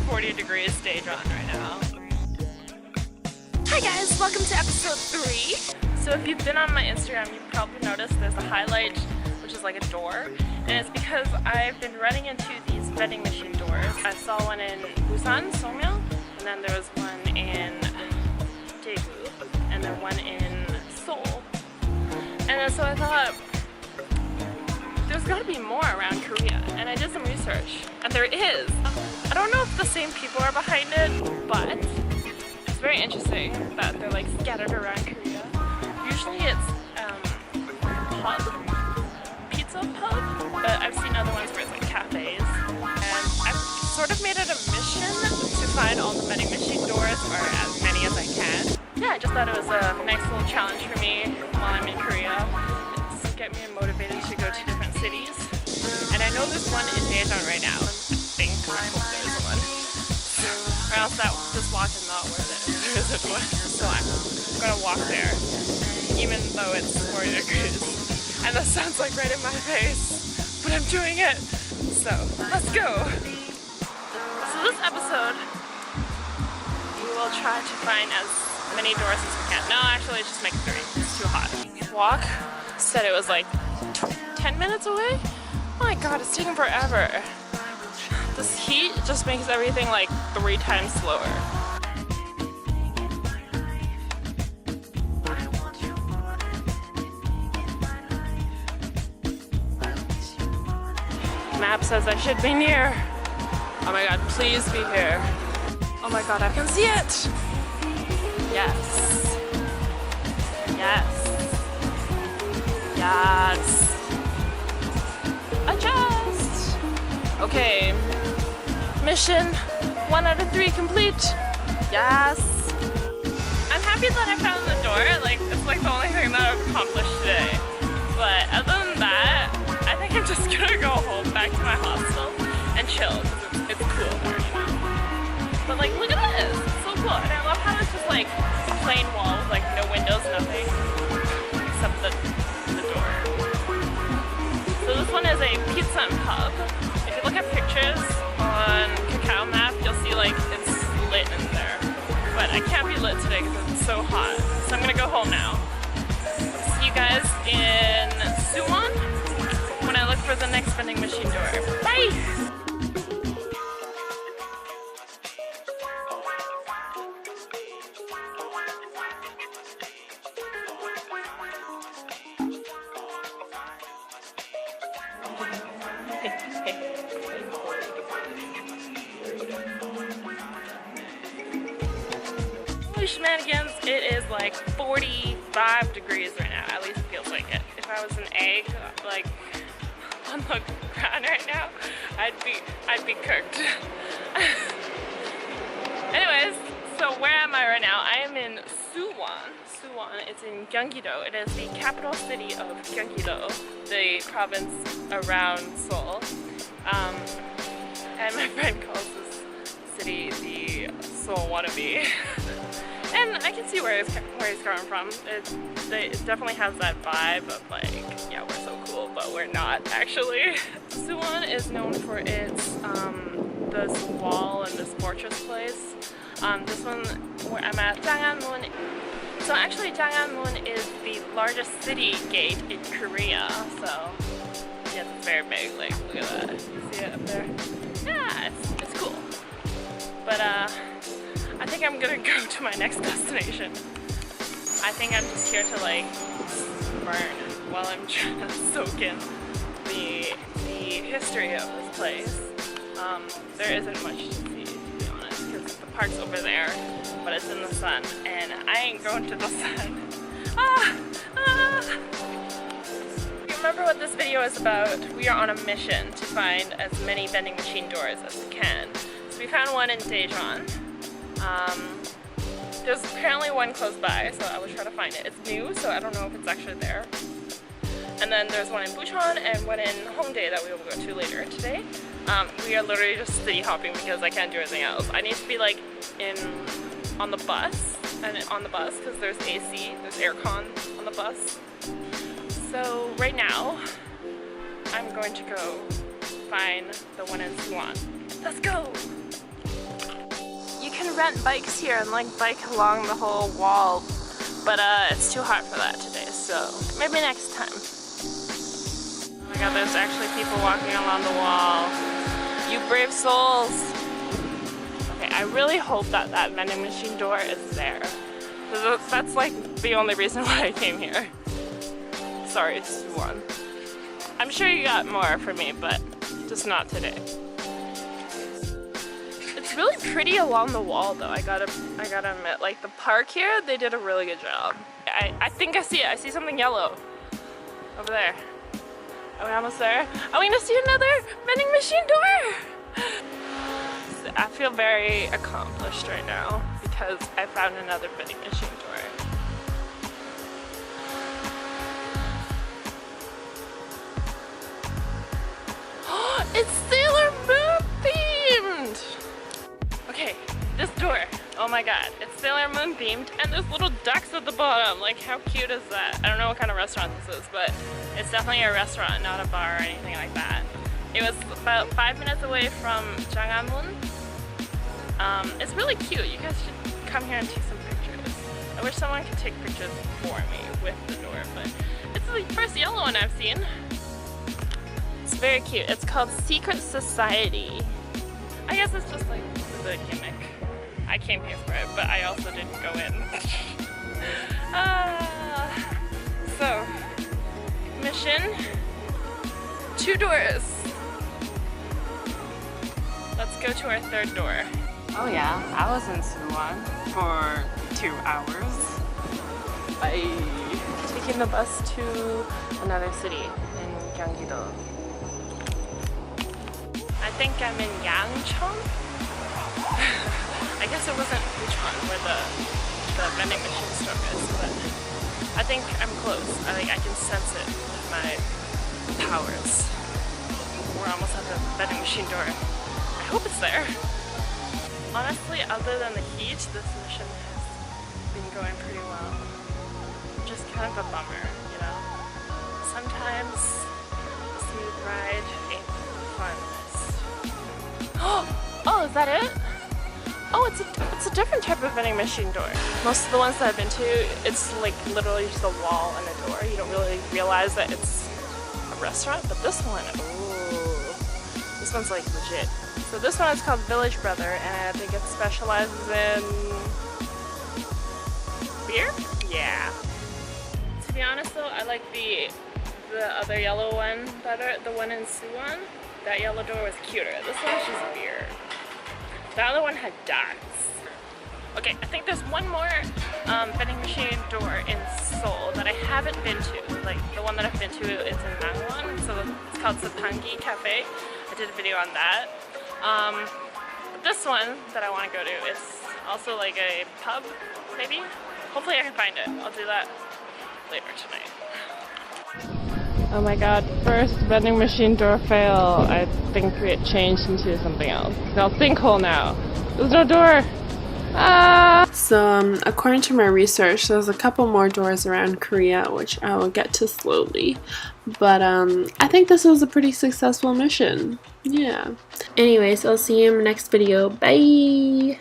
40 degrees Daejeon right now. Hi guys, welcome to episode 3. So if you've been on my Instagram, you've probably noticed there's a highlight, which is like a door. And it's because I've been running into these vending machine doors. I saw one in Busan, Seomyeon, and then there was one in Daegu, and then one in Seoul. And then so I thought, there's gotta be more around Korea, and I did some research, and there is. I don't know if the same people are behind it, but it's very interesting that they're like scattered around Korea. Usually it's pizza pub, but I've seen other ones where it's like cafes. And I've sort of made it a mission to find all the vending machine doors, or as many as I can. Yeah, I just thought it was a nice little challenge for me while I'm in Korea. It's get me motivated to go to different cities. And I know there's one in Daejeon right now. I think I hope there's one. Or else this walk is not worth it. There isn't one. So I'm gonna walk there, even though it's 40 degrees. And the sun's like right in my face. But I'm doing it. So let's go. So this episode, we will try to find as many doors as we can. No, actually just make 3. It's too hot. Walk said it was like 10 minutes away? Oh my god, it's taking forever. This heat just makes everything like 3 times slower. Map says I should be near. Oh my god, please be here. Oh my god, I can see it! Yes. Yes. Yes. Adjust! Okay. Mission 1 out of 3 complete. Yes. I'm happy that I found the door. Like, it's like the only thing that I've accomplished today. But other than that, I think I'm just gonna go home back to my hostel and chill because it's cool there, you know. But like, look at this. It's so cool. And I love how it's just like plain walls, like no windows, nothing except the door. So this one is a pizza and pub. If you look at pictures on Kakao map, you'll see like it's lit in there. But I can't be lit today because it's so hot. So I'm gonna go home now. See you guys in Seoul when I look for the next vending machine door. Bye! Shenanigans, it is like 45 degrees right now, at least it feels like it. If I was an egg, like, on the ground right now, I'd be cooked. Anyways, so where am I right now? I am in Suwon. Suwon, it's in Gyeonggi-do. It is the capital city of Gyeonggi-do, the province around Seoul. And my friend calls this city the Seoul wannabe. And I can see where he's coming from. It definitely has that vibe of like, yeah, we're so cool, but we're not actually. Suwon is known for its this wall and this fortress place. This one where I'm at, Jangwon. So actually, Jangwon is the largest city gate in Korea. So yeah, it's very big. Like, look at that. You see it up there? Yeah, it's cool. But I think I'm gonna go to my next destination. I think I'm just here to like burn while I'm trying to soak in the history of this place. There isn't much to see, to be honest, because the park's over there, but it's in the sun, and I ain't going to the sun. You remember what this video is about? We are on a mission to find as many vending machine doors as we can. So we found one in Daejeon. There's apparently one close by, so I will try to find it. It's new, so I don't know if it's actually there. And then there's one in Busan and one in Hongdae that we will go to later today. We are literally just city hopping because I can't do anything else. I need to be like on the bus, because there's AC, there's aircon on the bus. So right now, I'm going to go find the one in Suwon. Let's go! rent bikes here and like bike along the whole wall, but it's too hot for that today, so maybe next time. Oh my god, there's actually people walking along the wall. You brave souls! Okay, I really hope that that vending machine door is there. That's like the only reason why I came here. Sorry, Suwon. I'm sure you got more for me, but just not today. It's really pretty along the wall though, I gotta admit. Like the park here, they did a really good job. I think I see it. I see something yellow. Over there. Are we almost there? Are we gonna see another vending machine door? I feel very accomplished right now because I found another vending machine door. It's Sailor Moon themed! Okay, this door. Oh my god, it's Sailor Moon themed and there's little ducks at the bottom. Like, how cute is that? I don't know what kind of restaurant this is, but it's definitely a restaurant, not a bar or anything like that. It was about 5 minutes away from Janggamun. It's really cute. You guys should come here and take some pictures. I wish someone could take pictures for me with the door, but it's the first yellow one I've seen. It's very cute. It's called Secret Society. I guess it's just like the gimmick. I came here for it, but I also didn't go in. So, mission, 2 doors. Let's go to our 3rd door. Oh yeah, I was in Suwon for 2 hours. Taking the bus to another city in Gyeonggi-do. I think I'm in Yangcheon. I guess it wasn't Busan where the vending machine store is, but I think I'm close. I can sense it with my powers. We're almost at the vending machine door. I hope it's there. Honestly, other than the heat, this mission has been going pretty well. Just kind of a bummer, you know? Sometimes a smooth ride ain't fun. Oh, is that it? Oh, it's a different type of vending machine door. Most of the ones that I've been to, it's like literally just a wall and a door. You don't really realize that it's a restaurant, but this one, ooh, this one's like legit. So this one is called Village Brother, and I think it specializes in beer? Yeah. To be honest though, I like the other yellow one better, the one in Suwon. That yellow door was cuter. This one's just beer. The other one had ducks. Okay, I think there's one more vending machine door in Seoul that I haven't been to. Like, the one that I've been to is in Mangwon, so it's called Sapangi Cafe. I did a video on that. But this one that I want to go to is also like a pub, maybe? Hopefully I can find it. I'll do that later tonight. Oh my god, first vending machine door fail. I think it changed into something else. No, sinkhole now. There's no door! Ah! So, according to my research, there's a couple more doors around Korea, which I will get to slowly. But, I think this was a pretty successful mission. Yeah. Anyways, I'll see you in my next video. Bye!